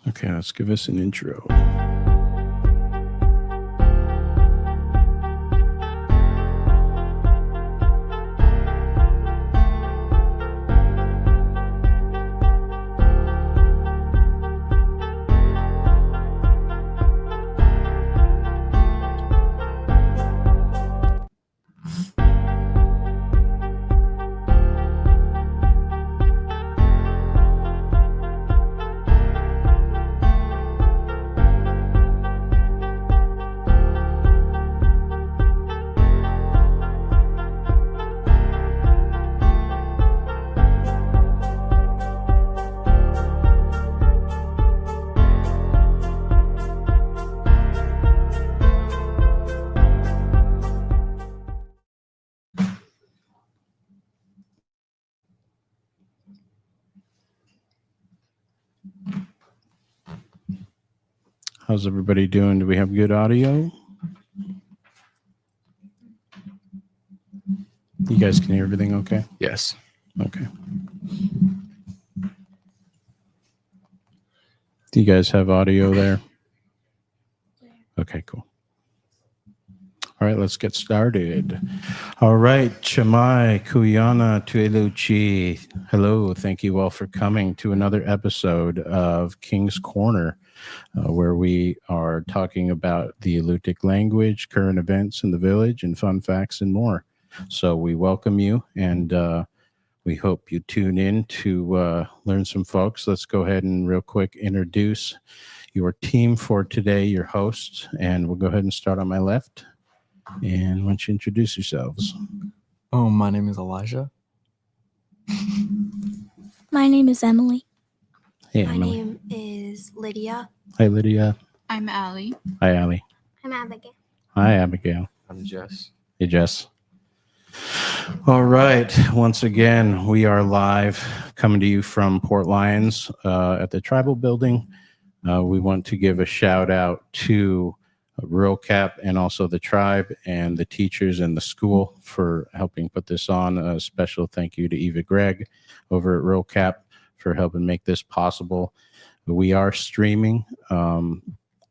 Okay, let's give us an intro. How's everybody doing? Do we have good audio? You guys can hear everything okay? Yes. Okay. Do you guys have audio there? Okay, cool. All right, let's get started. All right, Chamai, Kuyana, Tueluchi. Hello, thank you all for coming to another episode of King's Corner, where we are talking about the Alutiiq language, current events in the village, and fun facts and more. So we welcome you, and we hope you tune in to learn some folks. Let's go ahead and real quick introduce your team for today, your hosts, and we'll go ahead and start on my left. And why don't you introduce yourselves? Oh, my name is Elijah. My name is Emily. Hey, My Emily. name is Lydia. Hi, Lydia. I'm Allie. Hi, Allie. I'm Abigail. Hi, Abigail. I'm Jess. Hey, Jess. All right. Once again, we are live coming to you from Port Lions at the Tribal Building. We want to give a shout out to Rural Cap and also the tribe and the teachers and the school for helping put this on. A special thank you to Eva Gregg over at Rural Cap for helping make this possible. We are streaming on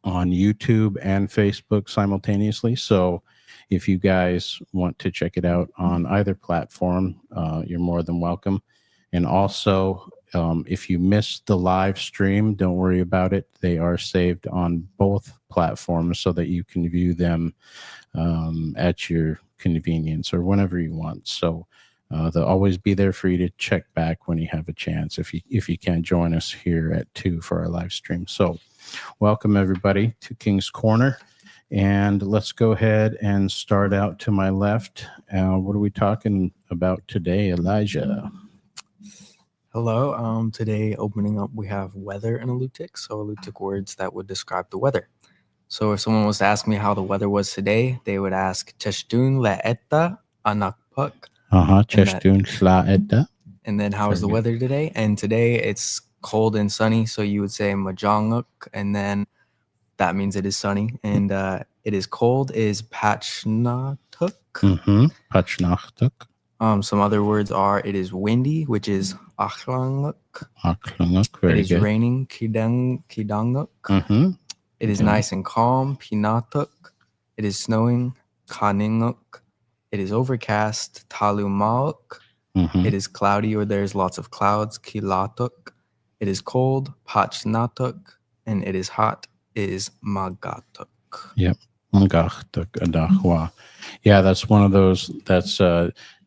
YouTube and Facebook simultaneously. So if you guys want to check it out on either platform, you're more than welcome. And also, if you missed the live stream, don't worry about it. They are saved on both platforms so that you can view them at your convenience or whenever you want. So they'll always be there for you to check back when you have a chance if you can join us here at 2 for our live stream. So welcome everybody to King's Corner. And let's go ahead and start out to my left. What are we talking about today, Elijah? Hello. Today, opening up, we have weather in Alutiiq. So Alutiiq words that would describe the weather. So if someone was to ask me how the weather was today, they would ask Cheshtun le'eta anakpuk. Cheshtun slaeta. And then how is the weather today? And today it's cold and sunny. So you would say majanguk, and then that means it is sunny. And it is cold is pachnatuk. Pachnachtuk. Some other words are it is windy, which is achlanguk. Achlanguk. It Very is good. raining, kidanguk. It is Okay. nice and calm, pinatuk. It is snowing, kaninguk. It is overcast, talumauk. It is cloudy or there's lots of clouds, kilatuk. It is cold, pachnatuk. And it is hot, is magatuk. Yep. Ngachtuk adahwa. Yeah, that's one of those that's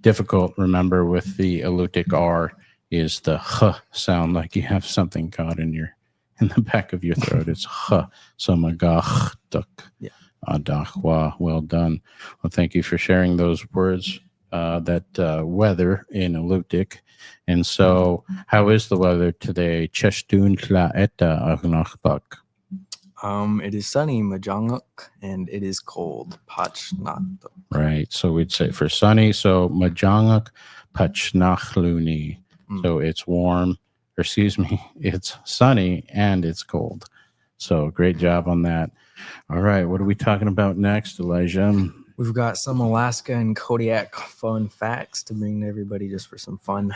difficult. Remember, with the Alutiiq R is the h sound, like you have something caught in the back of your throat. It's h. So magachtuk. Yeah. Adahwa. Well done. Well, thank you for sharing those words. That weather in Alutiiq. And so, how is the weather today? Cheshtun tlaeta aghnachbak. It is sunny, majanguk, and it is cold, pachnatuk. Right. So we'd say for sunny, so majanguk, Pachnachluni. So it's warm, or excuse me, it's sunny and it's cold. So great job on that. All right, what are we talking about next, Elijah? We've got some Alaska and Kodiak fun facts to bring to everybody just for some fun.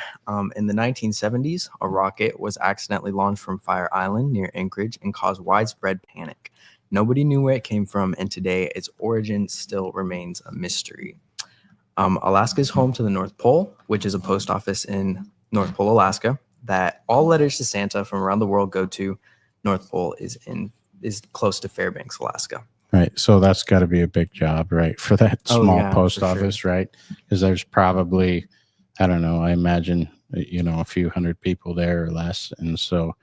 In the 1970s, a rocket was accidentally launched from Fire Island near Anchorage and caused widespread panic. Nobody knew where it came from, and today its origin still remains a mystery. Alaska is home to the North Pole, which is a post office in North Pole, Alaska, that all letters to Santa from around the world go to. North Pole is close to Fairbanks, Alaska. Right. So that's got to be a big job, right? For that small post office, right? Because there's probably, I don't know, I imagine, a few hundred people there or less. And so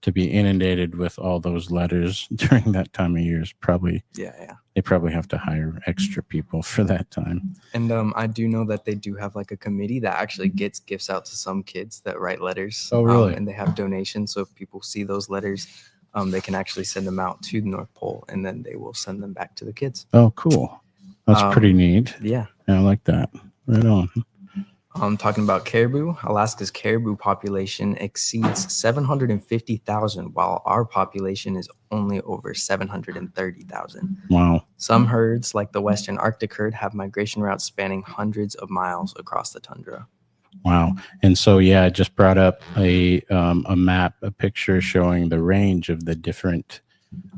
to be inundated with all those letters during that time of year is probably, they probably have to hire extra people for that time. And I do know that they do have like a committee that actually gets gifts out to some kids that write letters. Oh, really? And they have donations. So if people see those letters, they can actually send them out to the North Pole, and then they will send them back to the kids. Oh, cool. That's pretty neat. Yeah. I like that. Right on. Talking about caribou, Alaska's caribou population exceeds 750,000, while our population is only over 730,000. Wow. Some herds, like the Western Arctic herd, have migration routes spanning hundreds of miles across the tundra. Wow. And so, I just brought up a map, a picture showing the range of the different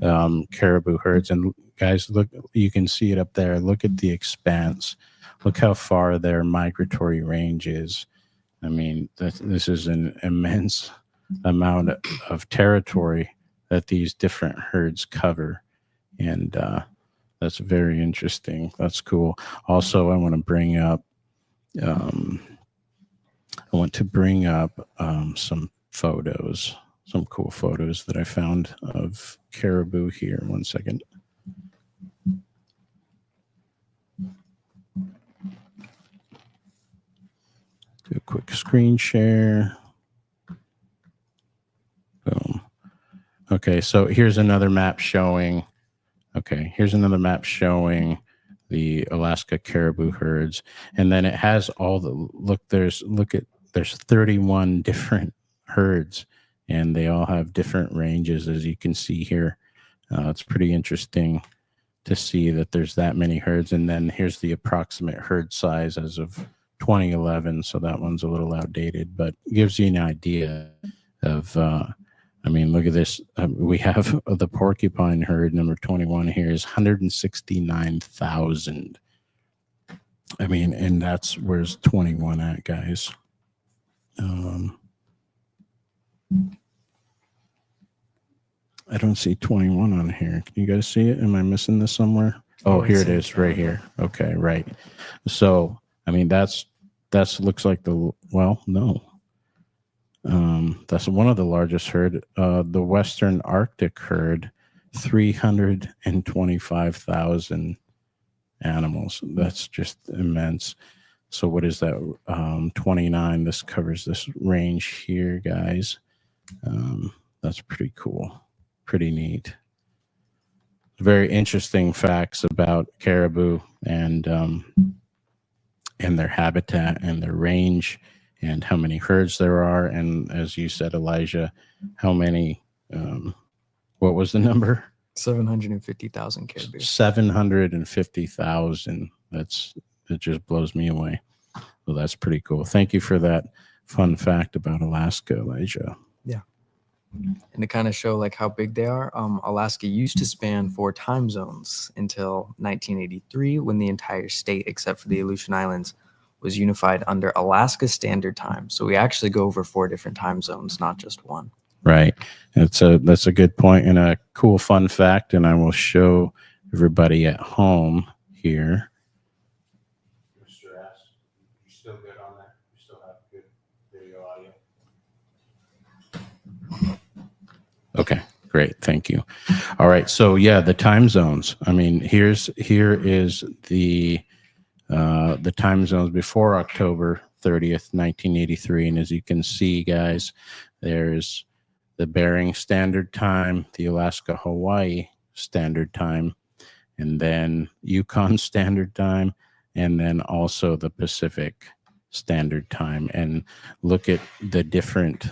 caribou herds. And guys, look, you can see it up there. Look at the expanse. Look how far their migratory range is. I mean, this is an immense amount of territory that these different herds cover. And that's very interesting. That's cool. Also, I want to bring up some photos, some cool photos that I found of caribou here. One second. Do a quick screen share. Boom. Okay, so here's another map showing. The Alaska caribou herds, and then it has all the there's 31 different herds, and they all have different ranges, as you can see here. It's pretty interesting to see that there's that many herds, and then here's the approximate herd size as of 2011. So that one's a little outdated, but gives you an idea of. Look at this. We have the porcupine herd, number 21 here, is 169,000. And that's where's 21 at, guys? I don't see 21 on here. Can you guys see it? Am I missing this somewhere? Oh, here it is, right here. Okay, right. So, that's looks like no. That's one of the largest herd. The Western Arctic herd, 325,000 animals. That's just immense. So what is that? 29. This covers this range here, guys. That's pretty cool. Pretty neat. Very interesting facts about caribou and their habitat and their range, and how many herds there are. And as you said, Elijah, how many, what was the number? 750,000 caribou. 750,000. It just blows me away. Well, that's pretty cool. Thank you for that fun fact about Alaska, Elijah. Yeah. And to kind of show like how big they are, Alaska used to span 4 time zones until 1983, when the entire state, except for the Aleutian Islands, was unified under Alaska Standard Time. So we actually go over 4 different time zones, not just one. Right. That's a good point and a cool fun fact. And I will show everybody at home here. Mr. S, you still good on that? You still have good video audio? Okay, great. Thank you. All right. So the time zones. Here is the time zones before October 30th, 1983. And as you can see, guys, there's the Bering Standard Time, the Alaska Hawaii Standard Time, and then Yukon Standard Time, and then also the Pacific Standard Time and look at the different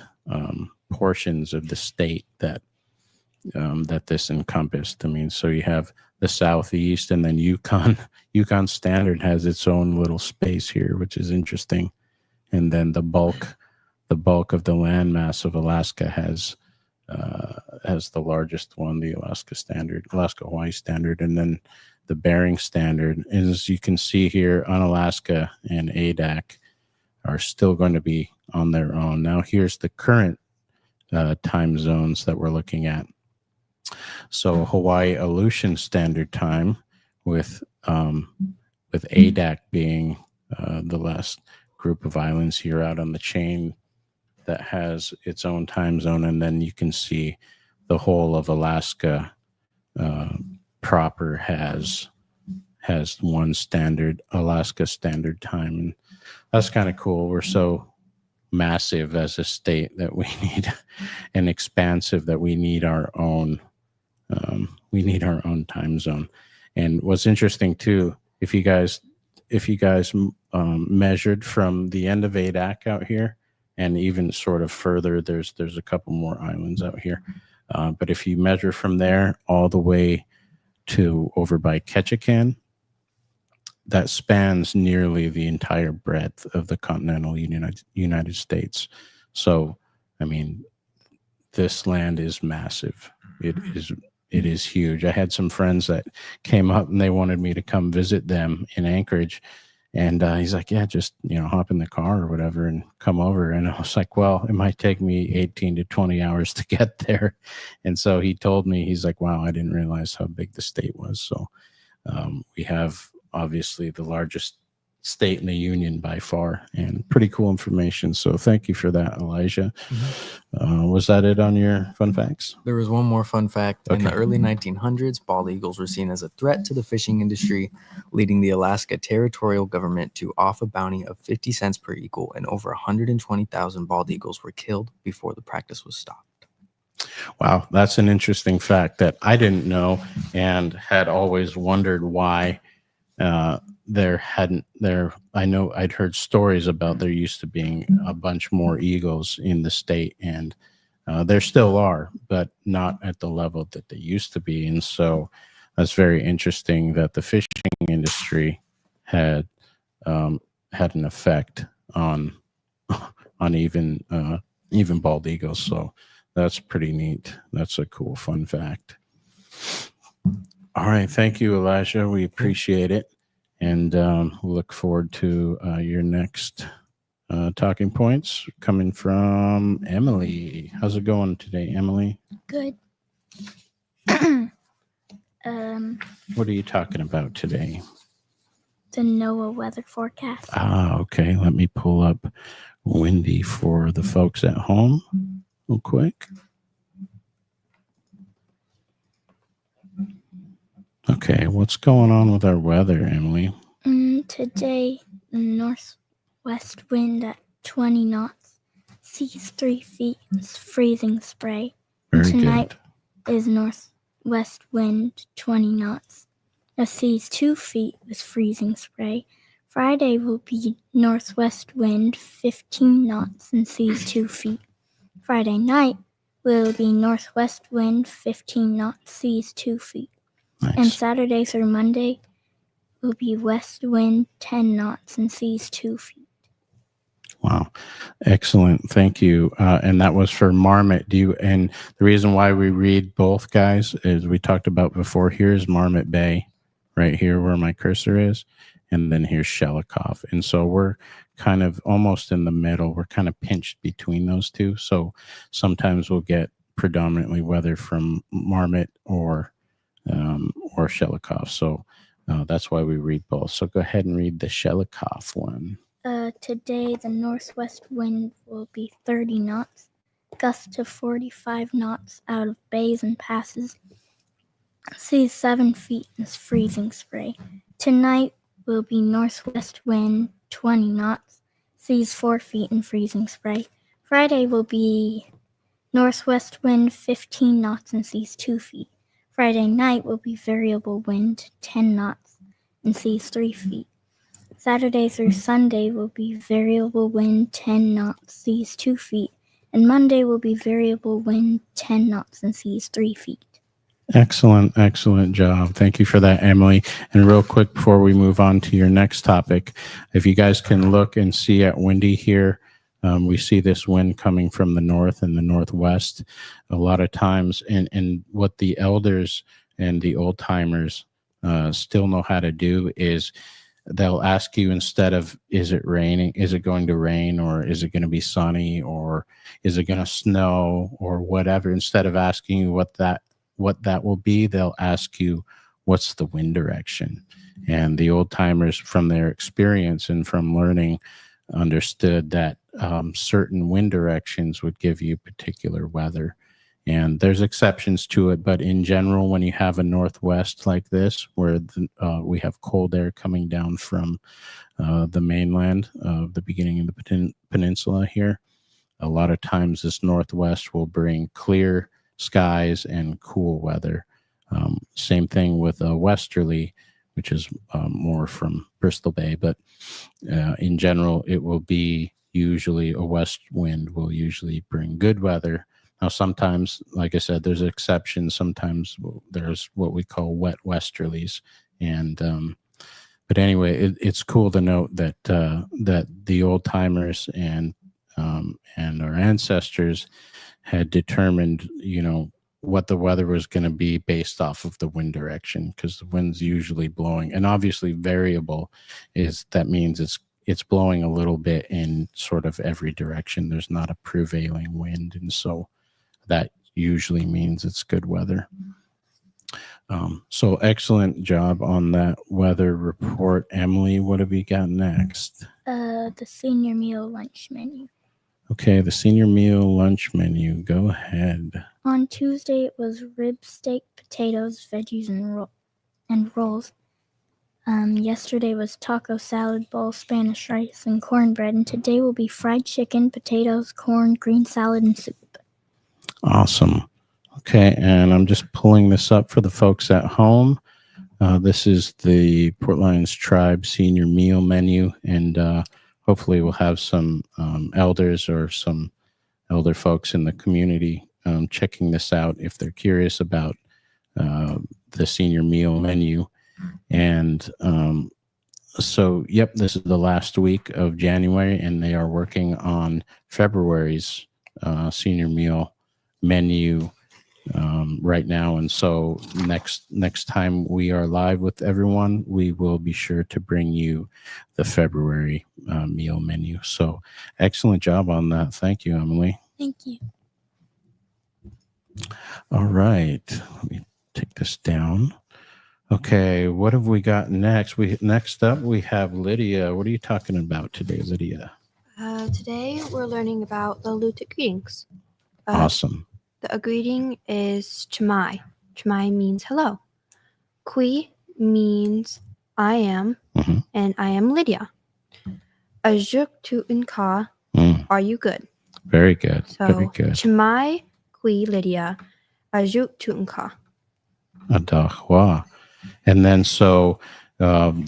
portions of the state that this encompassed. I mean, so you have the Southeast, and then Yukon. Yukon Standard has its own little space here, which is interesting. And then the bulk of the landmass of Alaska has the largest one, the Alaska Hawaii Standard, and then the Bering Standard. As you can see here, Unalaska and Adak are still going to be on their own. Now, here's the current time zones that we're looking at. So Hawaii Aleutian Standard Time, with Adak being the last group of islands here out on the chain that has its own time zone, and then you can see the whole of Alaska proper has one standard Alaska Standard Time, and that's kind of cool. We're so massive as a state that we need, and expansive that we need our own time zone. And what's interesting too, if you guys measured from the end of Adak out here, and even sort of further, there's a couple more islands out here. But if you measure from there all the way to over by Ketchikan, that spans nearly the entire breadth of the continental United States. So, I mean, this land is massive. It is huge. I had some friends that came up and they wanted me to come visit them in Anchorage. And he's like, yeah, just, hop in the car or whatever and come over. And I was like, well, it might take me 18 to 20 hours to get there. And so he told me, he's like, wow, I didn't realize how big the state was. So we have obviously the largest state in the union by far, and pretty cool information. So thank you for that, Elijah. Mm-hmm. Was that it on your fun facts? There was one more fun fact. Okay. In the early 1900s, bald eagles were seen as a threat to the fishing industry, leading the Alaska territorial government to offer a bounty of 50 cents per eagle, and over 120,000 bald eagles were killed before the practice was stopped. Wow, that's an interesting fact that I didn't know, and had always wondered why I know I'd heard stories about there used to being a bunch more eagles in the state, and there still are, but not at the level that they used to be. And so that's very interesting that the fishing industry had an effect on even bald eagles. So that's pretty neat. That's a cool fun fact. All right. Thank you, Elijah. We appreciate it. And we'll look forward to your next talking points coming from Emily. How's it going today, Emily? Good. What are you talking about today? The NOAA weather forecast. Okay. Let me pull up Windy for the folks at home real quick. Okay, what's going on with our weather, Emily? Today, northwest wind at 20 knots, seas 3 feet, freezing spray. Very Tonight good. is northwest wind 20 knots, the seas 2 feet with freezing spray. Friday will be northwest wind 15 knots and seas 2 feet. Friday night will be northwest wind 15 knots, seas 2 feet. Nice. And Saturday through Monday will be west wind 10 knots and seas 2 feet. Wow. Excellent. Thank you. And that was for Marmot. And the reason why we read both, guys, is we talked about before. Here's Marmot Bay right here where my cursor is. And then here's Shelikof. And so we're kind of almost in the middle. We're kind of pinched between those two. So sometimes we'll get predominantly weather from Marmot or Shelikof. So that's why we read both. So go ahead and read the Shelikof one. Today, the northwest wind will be 30 knots, gusts to 45 knots out of bays and passes. Seas 7 feet and freezing spray. Tonight will be northwest wind 20 knots, seas 4 feet and freezing spray. Friday will be northwest wind 15 knots and seas 2 feet. Friday night will be variable wind 10 knots and seas 3 feet. Saturday through Sunday will be variable wind 10 knots, seas 2 feet, and Monday will be variable wind 10 knots and seas 3 feet. Excellent, excellent job. Thank you for that, Emily. And real quick before we move on to your next topic, if you guys can look and see at Windy here, we see this wind coming from the north and the northwest a lot of times. And what the elders and the old timers still know how to do is they'll ask you, instead of, is it raining? Is it going to rain? Or is it going to be sunny? Or is it going to snow? Or whatever. Instead of asking you what that will be, they'll ask you, what's the wind direction? And the old timers, from their experience and from learning, understood that certain wind directions would give you particular weather. And there's exceptions to it, but in general, when you have a northwest like this, where we have cold air coming down from the mainland, the beginning of the peninsula here, a lot of times this northwest will bring clear skies and cool weather. Same thing with a westerly, which is more from Bristol Bay, but in general, it will be usually a west wind will usually bring good weather. Now, sometimes, like I said, there's exceptions. Sometimes there's what we call wet westerlies, and but anyway, it's cool to note that that the old timers and our ancestors had determined, what the weather was going to be based off of the wind direction, because the wind's usually blowing, and obviously variable that means it's blowing a little bit in sort of every direction. There's not a prevailing wind, and so that usually means it's good weather. So excellent job on that weather report. Emily, what have you got next? The senior meal lunch menu. Okay, the senior meal lunch menu. Go ahead. On Tuesday, it was rib steak, potatoes, veggies, and rolls. Yesterday was taco salad bowl, Spanish rice, and cornbread. And today will be fried chicken, potatoes, corn, green salad, and soup. Awesome. Okay, and I'm just pulling this up for the folks at home. This is the Port Lions Tribe senior meal menu, and hopefully we'll have some elders or some elder folks in the community checking this out if they're curious about the senior meal menu. And so, yep, this is the last week of January, and they are working on February's senior meal menu right now. And so next time we are live with everyone, we will be sure to bring you the February meal menu. So excellent job on that. Thank you, Emily. Thank you. All right, let me take this down. Okay, what have we got next? Next up, we have Lydia. What are you talking about today, Lydia? Today we're learning about the Alutiiq greetings. Awesome. The greeting is Chmai. Chmai means hello. Kui means I am, and I am Lydia. Ajuk tu unka, are you good? Very good. So, very good. Chmai, Kui, Lydia. Ajuk tu unka. Adahwa. And then so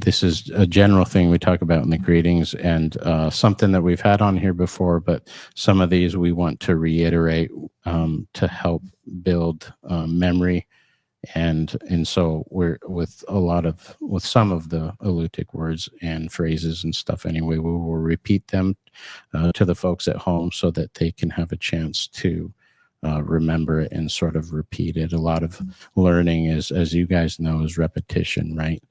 this is a general thing we talk about in the greetings, and something that we've had on here before, but some of these we want to reiterate to help build memory. And so we're with some of the Alutiiq words and phrases and stuff anyway, we will repeat them to the folks at home so that they can have a chance to remember it and sort of repeat it. A lot of learning is, as you guys know, is repetition, right?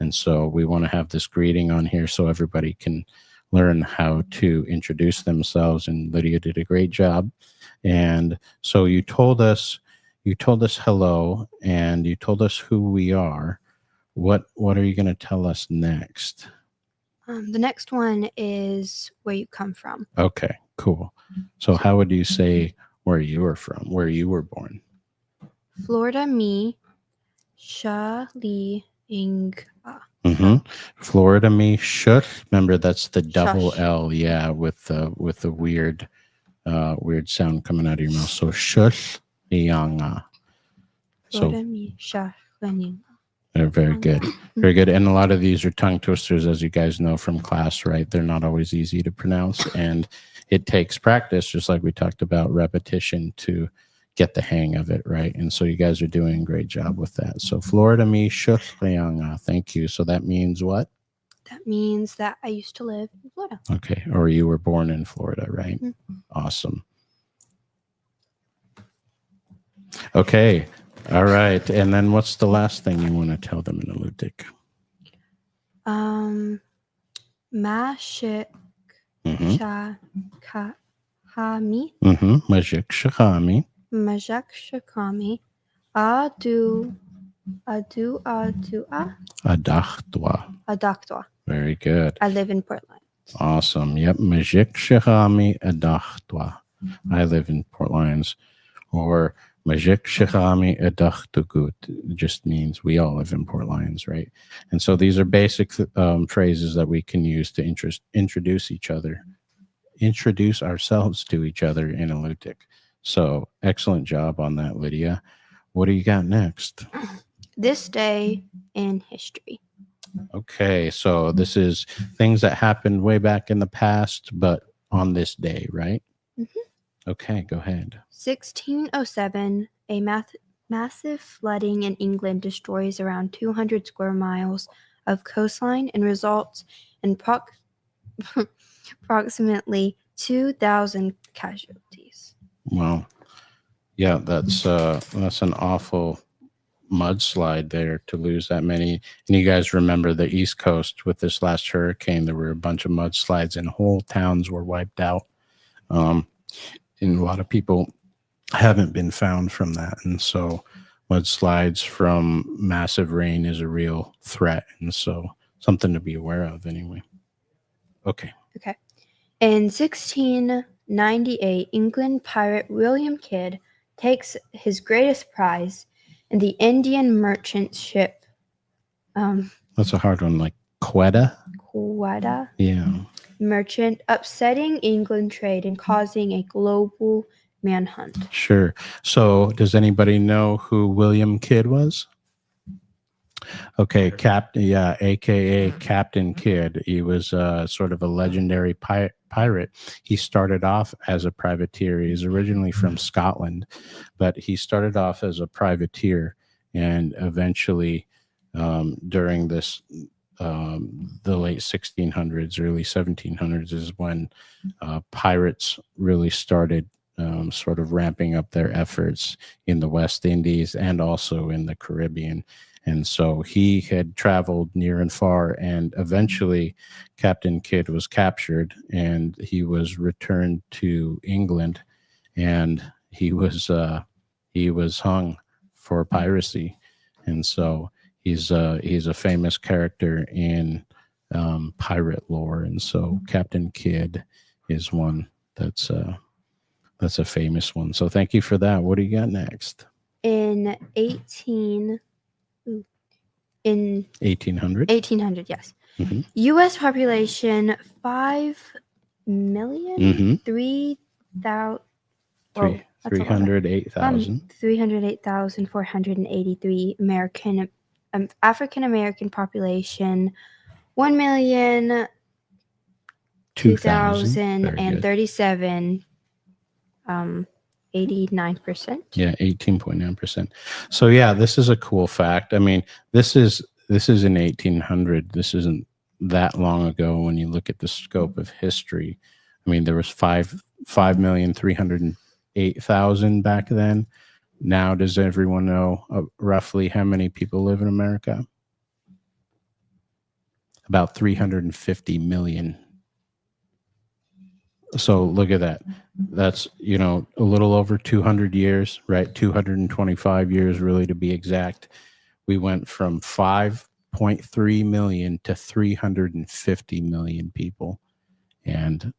And so we want to have this greeting on here so everybody can learn how to introduce themselves. And Lydia did a great job. And so you told us hello, and you told us who we are. What are you going to tell us next? The next one is where you come from. Okay, cool. So how would you say where you were from, where you were born? Florida, me, Sha Li Ing. Florida, me, shush. Remember, that's the double Shush. L, yeah, with the weird sound coming out of your mouth. So shush, yanga. Florida, me, Sha Li. They're very good. Very good. And a lot of these are tongue twisters, as you guys know from class, right? They're not always easy to pronounce. And it takes practice, just like we talked about, repetition to get the hang of it, right? And so you guys are doing a great job with that. So Florida mi shukrianga. Thank you. So that means what? That means that I used to live in Florida. Okay. Or you were born in Florida, right? Awesome. Okay. All right. And then what's the last thing you want to tell them in Alutiiq? Mashik Shakami. Majik shakami. Majak Shakami. Adu Adaktwa. Very good. I live in Portland. Awesome. Yep. Majik shakami adachtwa. I live in Port Lions. Or Majik shakami adachtugut. It just means we all live in Port Lions, right? And so these are basic phrases that we can use to introduce ourselves to each other in Alutiiq. So excellent job on that, Lydia. What do you got next? This day in history. Okay, so this is things that happened way back in the past, but on this day, right? Okay, go ahead. 1607, a massive flooding in England destroys around 200 square miles of coastline and results in approximately 2,000 casualties. Well, yeah, that's an awful mudslide there to lose that many. And you guys remember the East Coast with this last hurricane, there were a bunch of mudslides and whole towns were wiped out. And a lot of people haven't been found from that. And so mudslides from massive rain is a real threat. And so something to be aware of anyway. Okay. In 1698, England pirate William Kidd takes his greatest prize in the Indian merchant ship. That's a hard one, like Quetta. Yeah. Merchant, upsetting England trade and causing a global manhunt. Sure. So does anybody know who William Kidd was? Okay, AKA Captain Kidd. He was sort of a legendary pirate. He started off as a privateer. He's originally from Scotland, but he started off as a privateer, and eventually, during this the late 1600s, early 1700s is when pirates really started sort of ramping up their efforts in the West Indies and also in the Caribbean. And so he had traveled near and far, and eventually Captain Kidd was captured and he was returned to England, and he was hung for piracy. And so he's a famous character in pirate lore. And so Captain Kidd is one that's a famous one. So thank you for that. What do you got next? In 1800? 1800, yes. Mhm. U.S. population 5,000,000 3,000. 308,000. 308,483 African American population 1,002,037. 89%. Yeah, 18.9%. So yeah, this is a cool fact. I mean, this is in 1800. This isn't that long ago when you look at the scope of history. I mean, there was 5,308,000 back then. Now, does everyone know roughly how many people live in America? About 350 million. So look at that. That's, a little over 200 years, right? 225 years, really, to be exact. We went from 5.3 million to 350 million people. And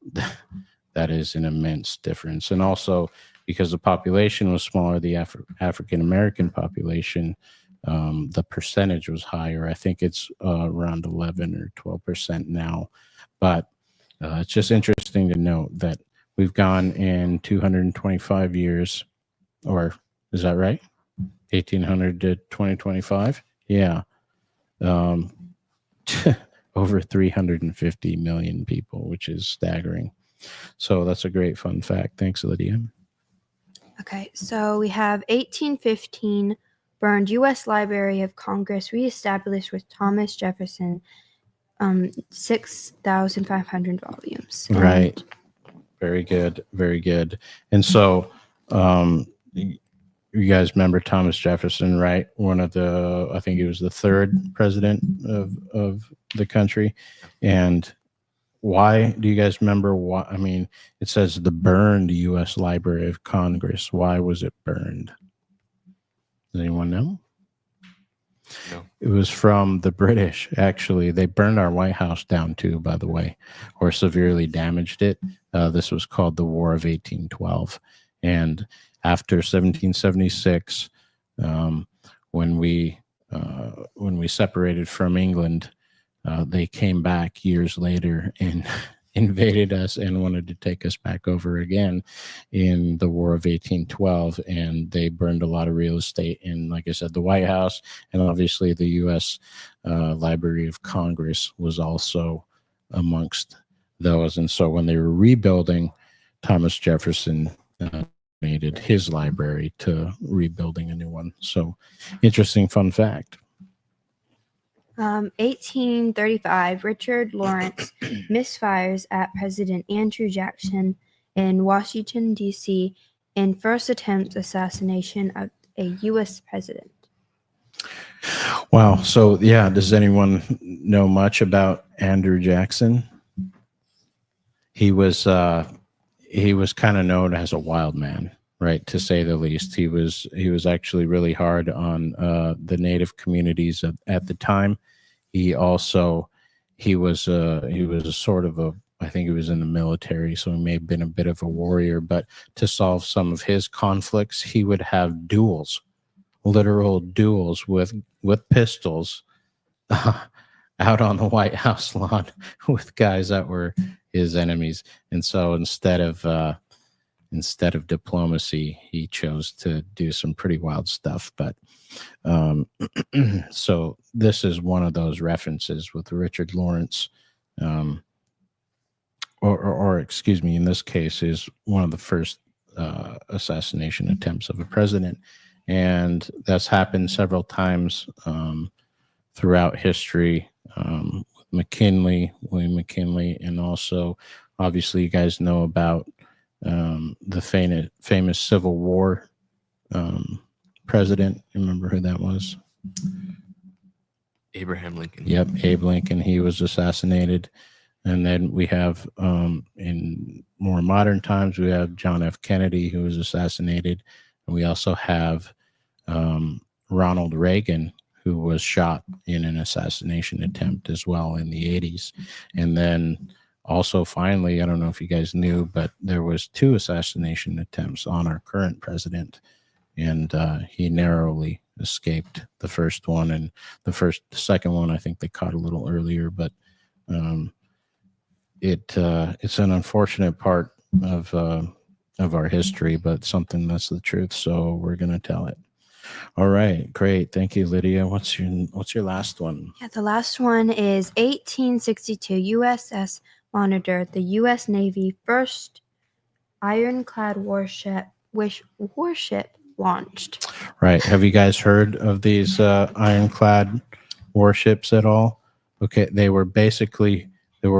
that is an immense difference. And also, because the population was smaller, the African-American population, the percentage was higher. I think it's around 11 or 12% now. But it's just interesting to note that we've gone in 225 years, or is that right? 1800 to 2025? Yeah. um, over 350 million people, which is staggering. So that's a great fun fact. Thanks, Lydia. Okay, so we have 1815 burned U.S. Library of Congress reestablished with Thomas Jefferson, 6,500 volumes. Right. Very good. Very good. And so, you guys remember Thomas Jefferson, right? One of I think he was the third president of the country. And why do you guys remember why? I mean, it says the burned U.S. Library of Congress. Why was it burned? Does anyone know? No. It was from the British, actually. They burned our White House down too, by the way, or severely damaged it. This was called the War of 1812. And after 1776, when we separated from England, they came back years later and invaded us and wanted to take us back over again in the War of 1812. And they burned a lot of real estate in, like I said, the White House, and obviously the U.S. Library of Congress was also amongst those. And so when they were rebuilding, Thomas Jefferson donated his library to rebuilding a new one. So interesting fun fact. 1835, Richard Lawrence misfires at President Andrew Jackson in Washington, D.C. in first attempt assassination of a U.S. president. Wow. So, yeah, does anyone know much about Andrew Jackson? He was kind of known as a wild man, right, to say the least. He was actually really hard on the Native communities at the time. He was a sort of I think he was in the military, so he may have been a bit of a warrior, but to solve some of his conflicts, he would have duels, literal duels with pistols out on the White House lawn with guys that were his enemies. And so instead of diplomacy, he chose to do some pretty wild stuff. But so this is one of those references with Richard Lawrence, or excuse me, in this case, is one of the first assassination attempts of a president. And that's happened several times throughout history. William McKinley, and also, obviously, you guys know about the famous Civil War president. Remember who that was? Abraham Lincoln. Yep, Abe Lincoln. He was assassinated. And then we have, in more modern times, we have John F. Kennedy, who was assassinated. And we also have Ronald Reagan, who was shot in an assassination attempt as well in the 80s. And then also, finally, I don't know if you guys knew, but there was 2 assassination attempts on our current president, and he narrowly escaped the first one. And the second one, I think they caught a little earlier, but it's an unfortunate part of our history, but something that's the truth. So we're gonna tell it. All right, great. Thank you, Lydia. What's your last one? Yeah, the last one is 1862 USS Monitor, the U.S. Navy first ironclad warship launched. Right. Have you guys heard of these ironclad warships at all? Okay, they were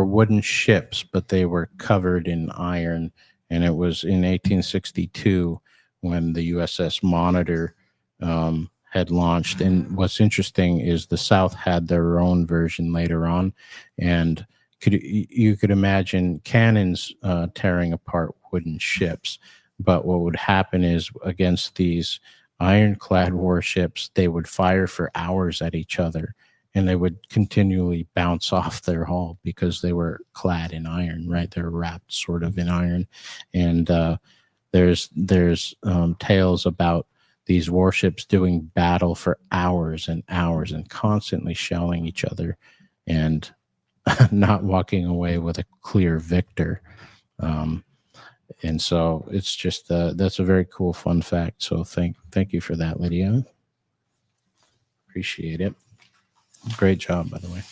wooden ships, but they were covered in iron. And it was in 1862 when the USS Monitor had launched. And what's interesting is the South had their own version later on, and you could imagine cannons tearing apart wooden ships. But what would happen is, against these ironclad warships, they would fire for hours at each other, and they would continually bounce off their hull because they were clad in iron, right? They're wrapped sort of in iron. And there's tales about these warships doing battle for hours and hours and constantly shelling each other and not walking away with a clear victor. And so it's just that's a very cool fun fact. So thank you for that, Lydia. Appreciate it. Great job, by the way.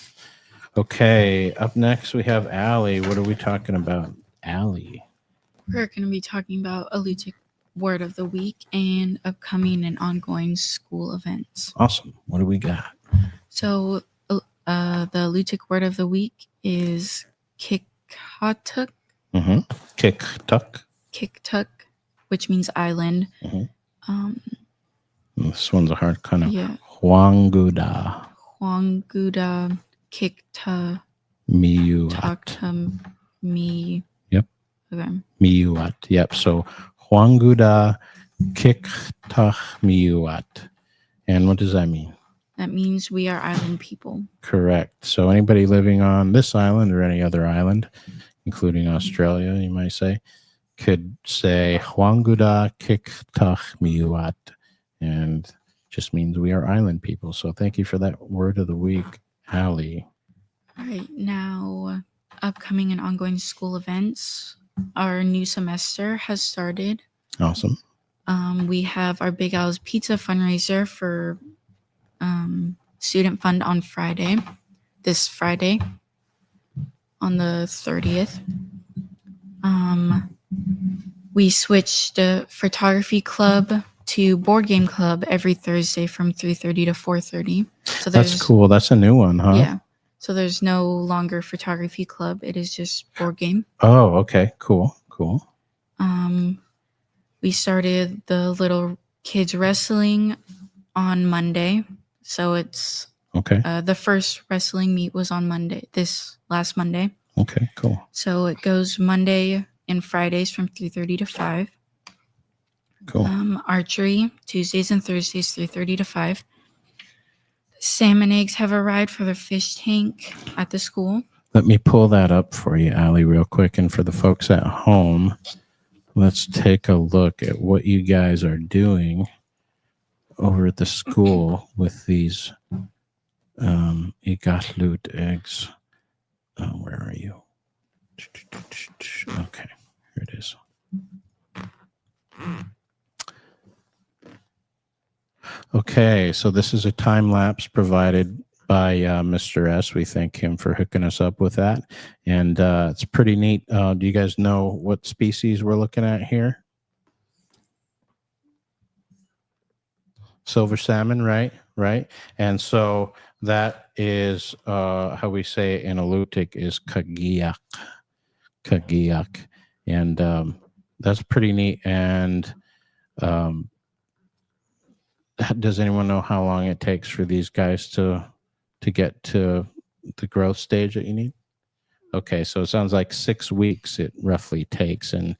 Okay, up next we have Allie. What are we talking about, Allie? We're going to be talking about Alutiiq Word of the Week and upcoming and ongoing school events. Awesome. What do we got? So, the Alutiiq Word of the Week is Kikhatuk, Kick tuck. Kiktuk, which means island. Mhm. Um, This one's a hard kind of. yeah, Huanguda Huanguda, Kikta, Miuat. Takta, Mi. Yep. Okay. Miuat. Yep. So Huanguda Kiktah Miuat. And what does that mean? That means we are island people. Correct. So anybody living on this island or any other island, including Australia, you might say, could say Huanguda Kiktah Miuat, and just means we are island people. So thank you for that word of the week, Allie. All right, now upcoming and ongoing school events. Our new semester has started. Awesome. We have our Big Al's Pizza fundraiser for Student Fund on Friday, this Friday, on the 30th. We switched the photography club to board game club every Thursday from 3:30 to 4:30. So That's cool. That's a new one, huh? Yeah. So there's no longer photography club. It is just board game. Oh, okay. Cool. Cool. We started the little kids wrestling on Monday. So it's Okay. the first wrestling meet was on Monday, this last Monday. Okay, cool. So it goes Monday and Fridays from 3:30 to 5. Cool. Archery, Tuesdays and Thursdays, 3:30 to 5. Salmon eggs have arrived for the fish tank at the school. Let me pull that up for you, Allie, real quick. And for the folks at home, let's take a look at what you guys are doing over at the school with these Igatlut eggs. Where are you? Okay, here it is. Okay, so this is a time lapse provided by Mr. S. We thank him for hooking us up with that. And it's pretty neat. Do you guys know what species we're looking at here? Silver salmon, right? Right. And so that is how we say it in Alutiiq is kagiak. Kagiak. And that's pretty neat. And does anyone know how long it takes for these guys to get to the growth stage that you need? Okay, so it sounds like 6 weeks it roughly takes, and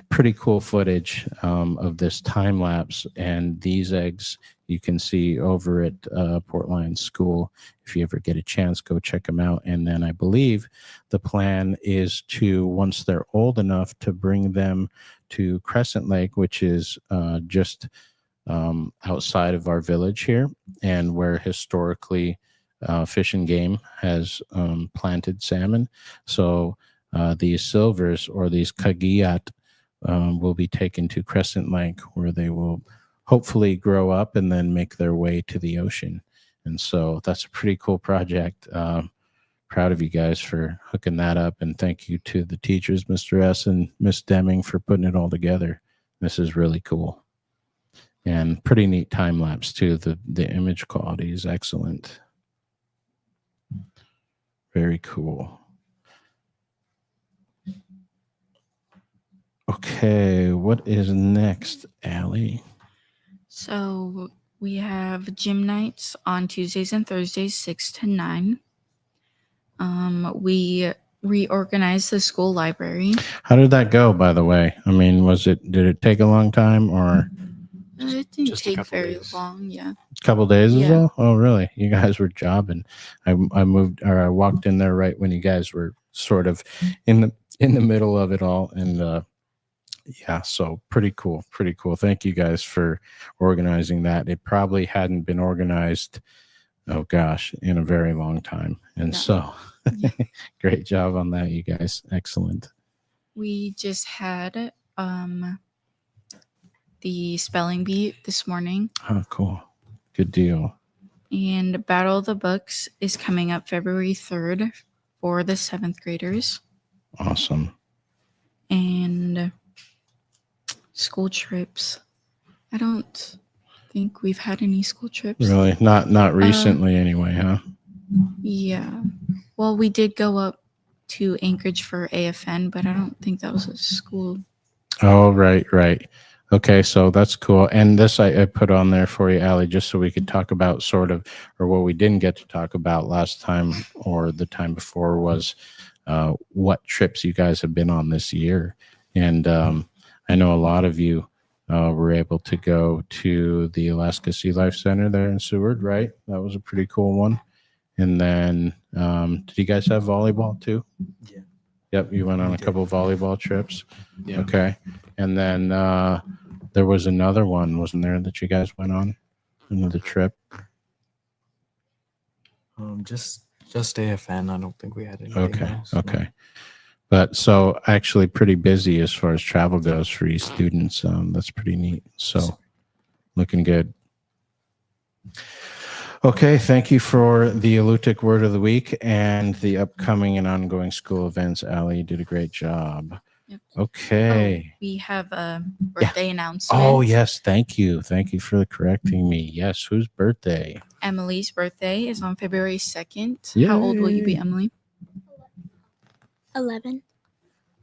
pretty cool footage of this time lapse. And these eggs you can see over at Port Lions School. If you ever get a chance, go check them out. And then I believe the plan is to, once they're old enough, to bring them to Crescent Lake, which is just outside of our village here, and where historically Fish and Game has planted salmon. So these silvers, or these kagiat, will be taken to Crescent Lake, where they will hopefully grow up and then make their way to the ocean. And so that's a pretty cool project. Proud of you guys for hooking that up, and thank you to the teachers, Mr. S. and Miss Deming, for putting it all together. This is really cool. And pretty neat time lapse too. The image quality is excellent. Very cool. Okay, what is next, Allie? So we have gym nights on Tuesdays and Thursdays, 6 to 9. We reorganized the school library. How did that go, by the way? I mean, did it take a long time, or It didn't Just a take couple very days. long, yeah. a couple days is Yeah. all? Oh, really? You guys were jobbing. I walked in there right when you guys were sort of in the middle of it all, and yeah, so pretty cool. Thank you guys for organizing that. It probably hadn't been organized, oh gosh, in a very long time. And Yeah. so great job on that, you guys. Excellent. We just had the spelling bee this morning. Oh, cool. Good deal. And Battle of the Books is coming up February 3rd for the 7th graders. Awesome. And school trips. I don't think we've had any school trips. Really? Not recently anyway, huh? Yeah. Well, we did go up to Anchorage for AFN, but I don't think that was a school. Oh, right. Okay, so that's cool. And this I put on there for you, Allie, just so we could talk about sort of, or what we didn't get to talk about last time or the time before was what trips you guys have been on this year. And I know a lot of you were able to go to the Alaska Sea Life Center there in Seward, right? That was a pretty cool one. And then, did you guys have volleyball too? Yeah. Yep, you went on a couple of volleyball trips. Yeah. Okay. And then there was another one, wasn't there, that you guys went on? Another trip? Just AFN. I don't think we had anything Okay. else, no. Okay. But so actually pretty busy as far as travel goes for you students. That's pretty neat. So looking good. Okay, thank you for the Alutiiq Word of the Week and the upcoming and ongoing school events. Allie, you did a great job. Yep. Okay. We have a birthday announcement. Oh, yes. Thank you. Thank you for correcting me. Yes. Whose birthday? Emily's birthday is on February 2nd. How old will you be, Yay. Emily? 11.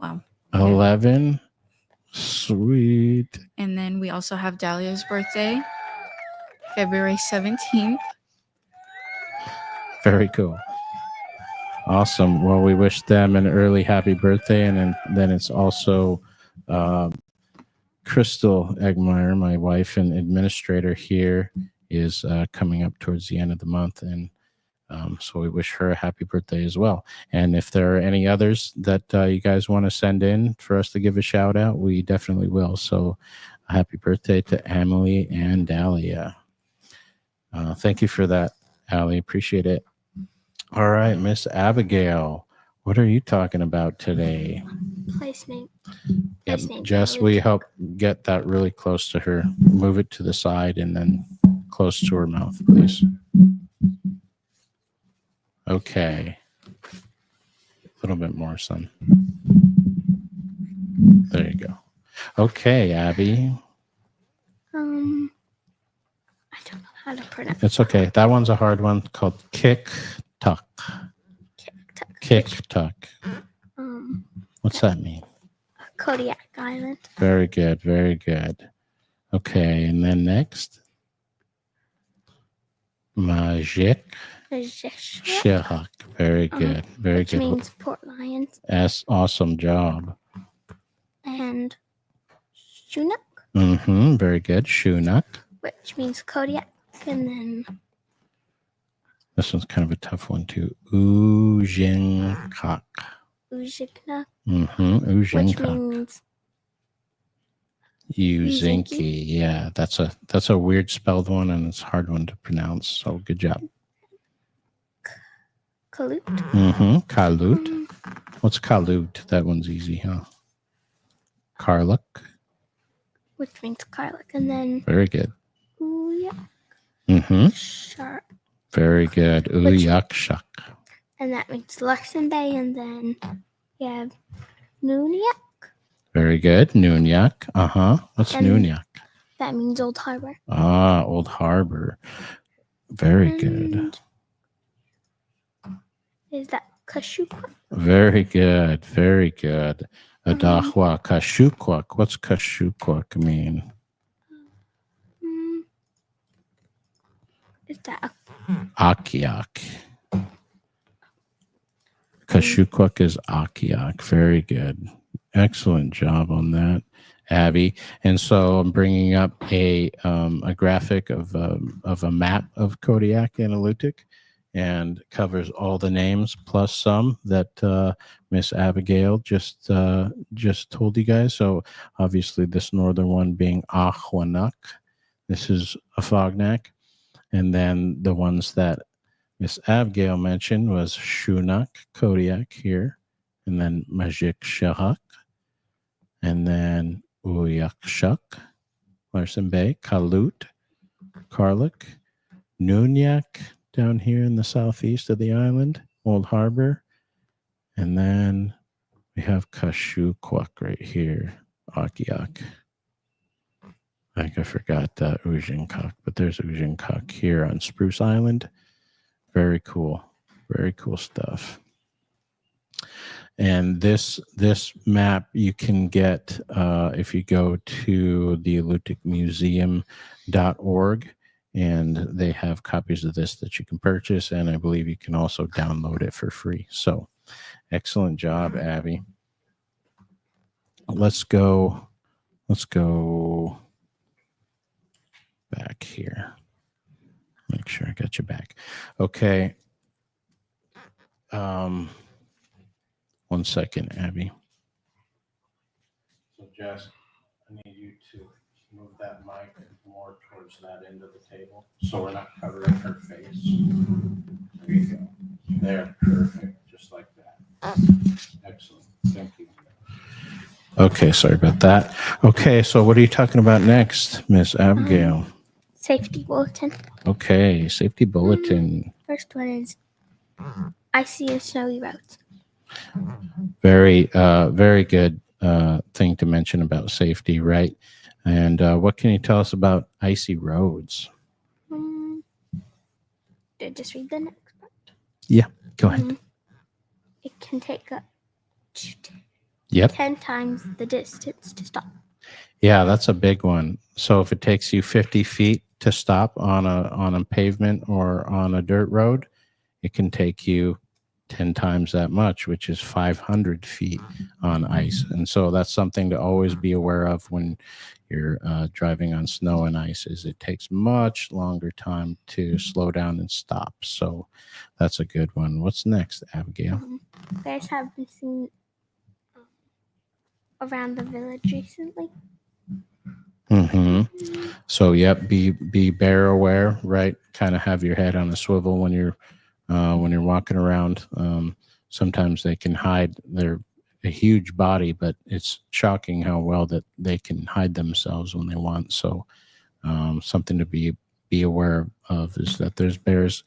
Wow. 11. Sweet. And then we also have Dahlia's birthday, February 17th. Very cool. Awesome. Well, we wish them an early happy birthday. And then it's also Crystal Eggmeyer, my wife and administrator here, is coming up towards the end of the month. And so we wish her a happy birthday as well. And if there are any others that you guys want to send in for us to give a shout out, we definitely will. So happy birthday to Emily and Dahlia. Thank you for that, Allie. Appreciate it. All right, Miss Abigail, what are you talking about today? Place name. Yep, Place name. Jess, we help get that really close to her. Move it to the side and then close to her mouth, please. Okay. A little bit more, son. There you go. Okay, Abby. I don't know how to pronounce It's okay. That one's a hard one called Kick Tuck. Kick Tuck. What's that mean? Kodiak Island. Very good. Very good. Okay, and then next. Magic Shihak. Very good. Very which good. means Port Lions. Yes, awesome job. And Chinook, Very good. Shunak. which means Kodiak. And then This one's kind of a tough one too. Ujinkak. Ujikna, which Ujinkak. means Uzinki. Yeah, that's a weird spelled one and it's a hard one to pronounce. So good job. Kalut. Kalut. What's Kalut? That one's easy, huh? Karluk. Which means Karluk. And then Very good. Uyak Shark. Very good. Uyakshak. And that means Luxon Bay. And then you have Nunyak. Very good. Nunyak. What's And- Nunyak? That means Old Harbor. Old Harbor. Very good. And is that Kashukwa? Very good. Very good. Adahwa. Kashukwak. What's Kashukwak mean? Is that Akiak. Kashukwak is Akiak. Very good. Excellent job on that, Abby. And so I'm bringing up a graphic of a map of Kodiak and Alutiiq, and covers all the names plus some that Miss Abigail just told you guys. So obviously this northern one being Ahwanak. This is Afognak. And then the ones that Miss Abigail mentioned was Shunak, Kodiak here, and then Majik Shahak, and then Uyakshuk, Larson Bay, Kalut, Karluk, Nunyak down here in the southeast of the island, Old Harbor. And then we have Kashukwak right here, Akiak. I think I forgot Ujingkak, but there's Ujingkak here on Spruce Island. Very cool. Very cool stuff. And this map you can get if you go to the AluticMuseum.org, and they have copies of this that you can purchase, and I believe you can also download it for free. So excellent job, Abby. Let's go back here. Make sure I got you back. Okay. 1 second, Abby. So Jess, I need you to move that mic more towards that end of the table so we're not covering her face. There you go. There, perfect. Just like that. Excellent. Thank you. Okay, sorry about that. Okay, so what are you talking about next, Miss Abigail? Safety bulletin. Okay, safety bulletin. First one is icy and snowy roads. Very good thing to mention about safety, right? And what can you tell us about icy roads? Did I just read the next part? Yeah, go ahead. It can take up Yep. 10 times the distance to stop. Yeah, that's a big one. So if it takes you 50 feet to stop on a pavement or on a dirt road, it can take you 10 times that much, which is 500 feet on ice. And so that's something to always be aware of when you're driving on snow and ice, is it takes much longer time to slow down and stop. So that's a good one. What's next, Abigail? Bears have been seen around the village recently. So yep, be bear aware, right? Kind of have your head on a swivel when you're walking around. Sometimes they can hide. They're a huge body, but it's shocking how well that they can hide themselves when they want. So something to be aware of is that there's bears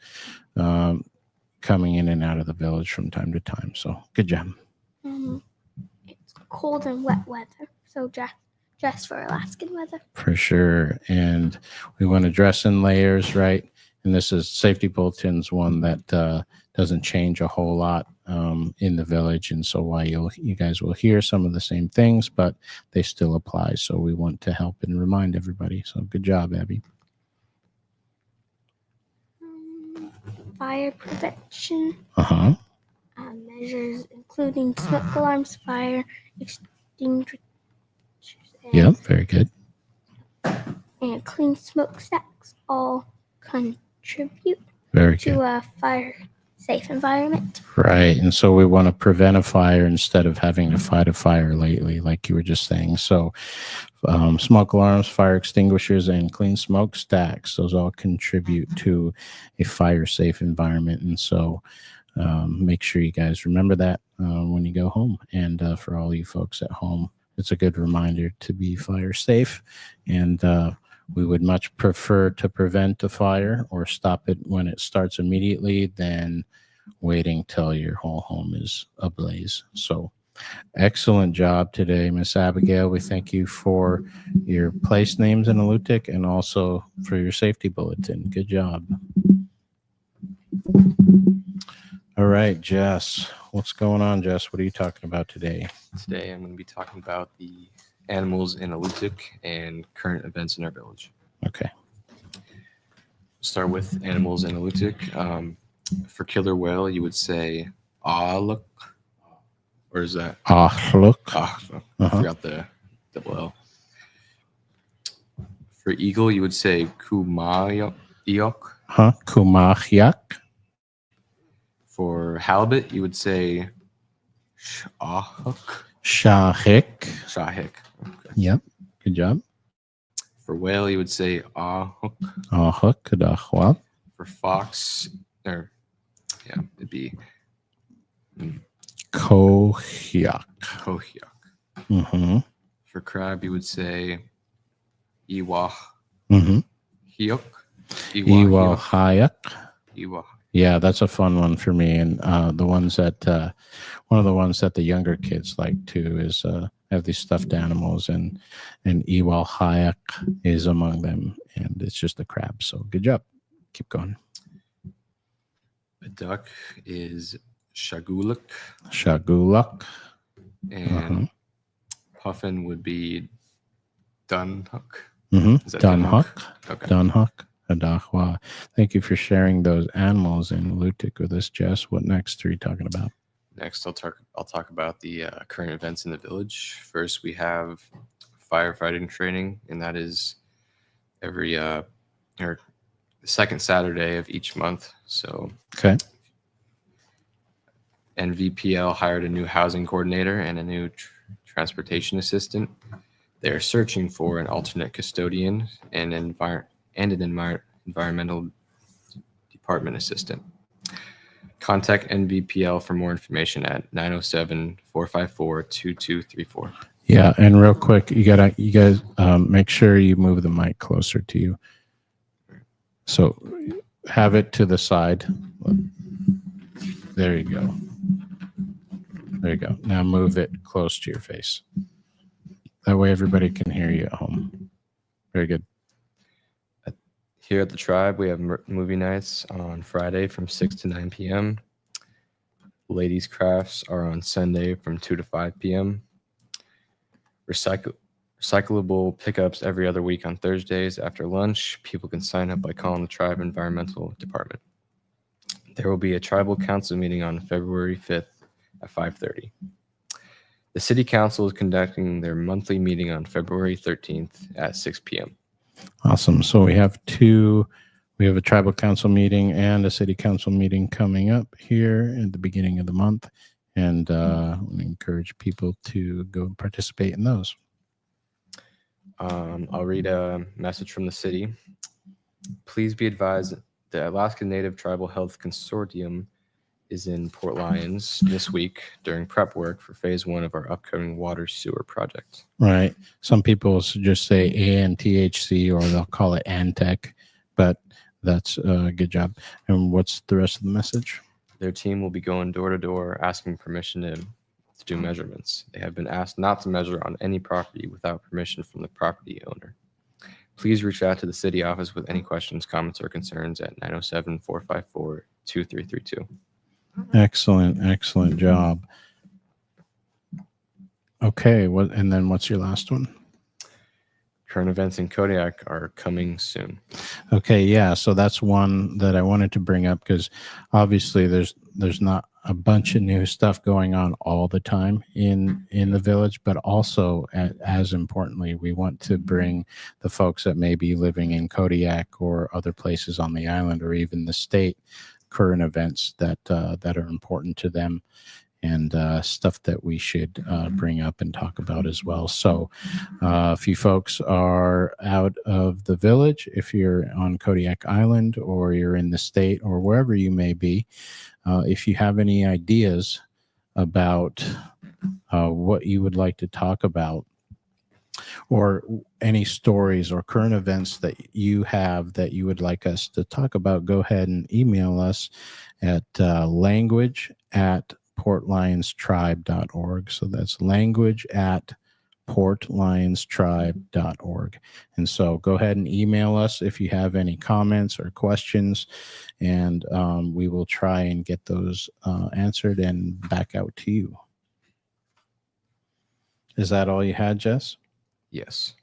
coming in and out of the village from time to time. So good job. It's cold and wet weather, so dress for Alaskan weather. For sure. And we want to dress in layers, right? And this is safety bulletins, one that doesn't change a whole lot in the village. And so why you guys will hear some of the same things, but they still apply. So we want to help and remind everybody. So good job, Abby. Fire prevention. Measures including smoke alarms, fire extinguishers, Yep, very good. and clean smokestacks all contribute Very to good. a fire-safe environment. Right. And so we want to prevent a fire instead of having to fight a fire lately, like you were just saying. So smoke alarms, fire extinguishers, and clean smokestacks, those all contribute to a fire-safe environment. And so make sure you guys remember that when you go home. And for all you folks at home, it's a good reminder to be fire safe. And we would much prefer to prevent a fire or stop it when it starts immediately than waiting till your whole home is ablaze. So excellent job today, Miss Abigail. We thank you for your place names in Alutiiq and also for your safety bulletin. Good job. All right, Jess. What's going on, Jess? What are you talking about today? Today I'm going to be talking about the animals in Alutiiq and current events in our village. Okay. Start with animals in Alutiiq. For killer whale, you would say look, or is that Look. I forgot the double L. For eagle, you would say kumayok. Kumahyak. For halibut, you would say shahik. Shahik. Shahik. Okay. Yep. Good job. For whale, you would say ahuk. Ahuk. Kadahwa. For fox, it'd be Kohyak. kohyak. For crab, you would say iwah Mm-hmm. hiok. Iwalhayak. Iwa. Yeah, that's a fun one for me. And the ones that one of the ones that the younger kids like too is have these stuffed animals, and Iwalhayak is among them, and it's just a crab. So good job. Keep going. A duck is Shagulak, Shagulak. and puffin would be Dunhuck. Mm-hmm. Is that Dunhuck. Okay. Dunhuck. Adahwa. Thank you for sharing those animals in Lutic with us, Jess. What next are you talking about? Next, I'll talk about the current events in the village. First, we have firefighting training, and that is every or the second Saturday of each month. So, Okay. NVPL hired a new housing coordinator and a new transportation assistant. They are searching for an alternate custodian and an environmental department assistant. Contact NVPL for more information at 907-454-2234. Yeah, and real quick, you guys make sure you move the mic closer to you. So have it to the side. There you go. There you go. Now move it close to your face. That way everybody can hear you at home. Very good. Here at the Tribe, we have movie nights on Friday from 6 to 9 p.m. Ladies' crafts are on Sunday from 2 to 5 p.m. Recyclable pickups every other week on Thursdays after lunch. People can sign up by calling the Tribe Environmental Department. There will be a Tribal Council meeting on February 5th at 5:30. The City Council is conducting their monthly meeting on February 13th at 6 p.m. Awesome. So we have a tribal council meeting and a city council meeting coming up here at the beginning of the month. And we encourage people to go and participate in those. I'll read a message from the city. Please be advised the Alaska Native Tribal Health Consortium is in Port Lions this week during prep work for phase 1 of our upcoming water sewer project. Right. Some people just say ANTHC, or they'll call it Antec, but that's a good job. And what's the rest of the message? Their team will be going door to door asking permission to do measurements. They have been asked not to measure on any property without permission from the property owner. Please reach out to the city office with any questions, comments, or concerns at 907-454-2332. Excellent job. Okay, and then what's your last one? Current events in Kodiak are coming soon. Okay, yeah, so that's one that I wanted to bring up because obviously there's not a bunch of new stuff going on all the time in the village, but also as importantly, we want to bring the folks that may be living in Kodiak or other places on the island or even the state current events that are important to them, and stuff that we should bring up and talk about as well. So if you folks are out of the village, if you're on Kodiak Island or you're in the state or wherever you may be, if you have any ideas about what you would like to talk about, or any stories or current events that you have that you would like us to talk about, go ahead and email us at language@portlionstribe.org. So that's language@portlionstribe.org. And so go ahead and email us if you have any comments or questions, and we will try and get those answered and back out to you. Is that all you had, Jess? Yes.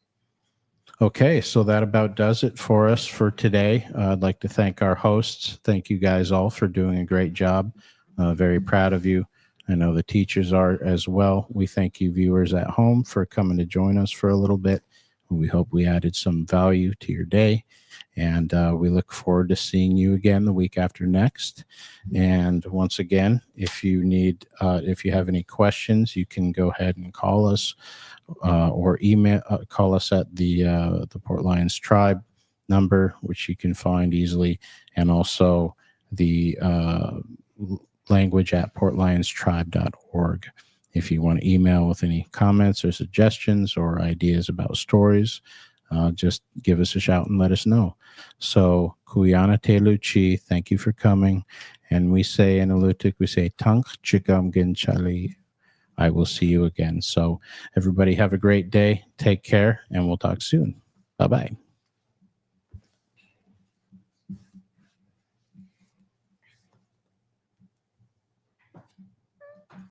Okay, so that about does it for us for today. I'd like to thank our hosts. Thank you guys all for doing a great job. Very proud of you. I know the teachers are as well. We thank you viewers at home for coming to join us for a little bit. We hope we added some value to your day, and we look forward to seeing you again the week after next. And once again, if you have any questions, you can go ahead and call us or call us at the Port Lions Tribe number, which you can find easily, and also the language@portlionstribe.org. If you want to email with any comments or suggestions or ideas about stories, just give us a shout and let us know. So, Kuyana Teluchi, thank you for coming. And we say in Alutiiq, we say, Tank Chikam Ginchali. I will see you again. So, everybody have a great day. Take care, and we'll talk soon. Bye-bye.